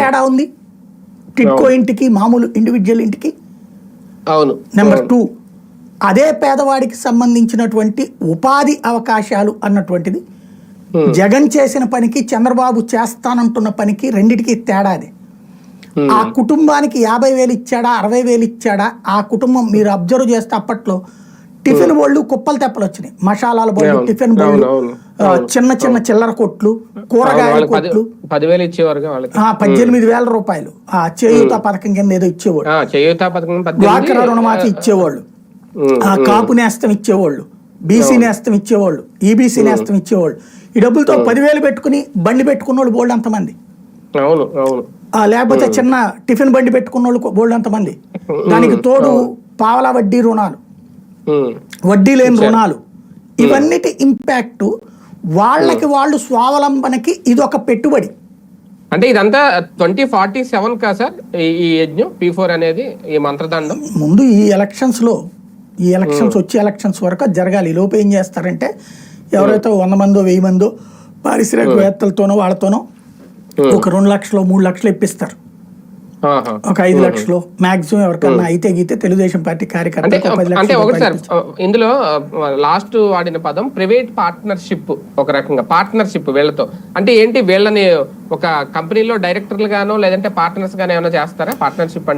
తేడా ఉంది టిడ్కో ఇంటికి మామూలు ఇండివిజువల్ ఇంటికి? అవును. నెంబర్ 2, అదే పేదవాడికి సంబంధించినటువంటి ఉపాధి అవకాశాలు అన్నటువంటిది జగన్ చేసిన పనికి చంద్రబాబు చేస్తానంటున్న పనికి రెండిటికి తేడాది. ఆ కుటుంబానికి 50,000 ఇచ్చాడా 60,000 ఇచ్చాడా ఆ కుటుంబం మీరు అబ్జర్వ్ చేస్తే అప్పట్లో టిఫిన్ బోళ్ళు కుప్పలు తెప్పలు వచ్చినాయి. మసాలాల బోళ్ళు, టిఫిన్ బోళ్ళు, చిన్న చిన్న చిల్లర కొట్లు, కూరగాయల కొట్లు 10,000 ఇచ్చేవారు. 18,000 రూపాయలు ఆ చేయూత పథకం కింద ఏదో ఇచ్చేవాళ్ళు, డ్వాక్రా రుణమాఫీ ఇచ్చేవాళ్ళు, ఆ కాపు నేస్తం ఇచ్చేవాళ్ళు, బీసీ నేస్తం ఇచ్చేవాళ్ళు, ఈబీసీ నేస్తం ఇచ్చేవాళ్ళు. ఈ డబ్బులతో 10,000 పెట్టుకుని బండి పెట్టుకున్న వాళ్ళు బోల్డ్ అంతమంది, లేకపోతే చిన్న టిఫిన్ బండి పెట్టుకున్న వాళ్ళు బోల్డ్ అంతమంది. దానికి తోడు పావలా వడ్డీ రుణాలు, వడ్డీ లేని రుణాలు, ఇవన్నిటి ఇంపాక్ట్ వాళ్ళకి వాళ్ళు స్వావలంబనకి ఇది ఒక పెట్టుబడి. అంటే ఇదంతా 2047 కా సార్ ఈ యజ్ఞం P4 అనేది, ఈ మంత్రదండం? ముందు ఈ ఎలక్షన్స్ వచ్చే ఎలక్షన్స్ వరకు అది జరగాలి. ఈ లోపు ఏం చేస్తారంటే ఎవరైతే 100 మందో 1000 మందో పారిశ్రామికవేత్తలతోనో వాళ్ళతోనో ఒక 2 లక్షలు 3 లక్షలు ఇప్పిస్తారు, ఒక 5 లక్షలు మాక్సిమం ఎవరికన్నా అయితే గీతే తెలుగుదేశం పార్టీ కార్యకర్తలు 10 అంటే ఒకటి సార్, లక్షలు. ఇందులో లాస్ట్ వాడిన పదం ప్రైవేట్ పార్ట్నర్షిప్, ఒక రకంగా పార్ట్నర్షిప్ వీళ్ళతో. అంటే ఏంటి, వీళ్ళని ఒక కంపెనీలో డైరెక్టర్లు గానో లేదంటే పార్ట్నర్స్ గానో ఏమైనా చేస్తారా? పార్ట్నర్షిప్ అంటే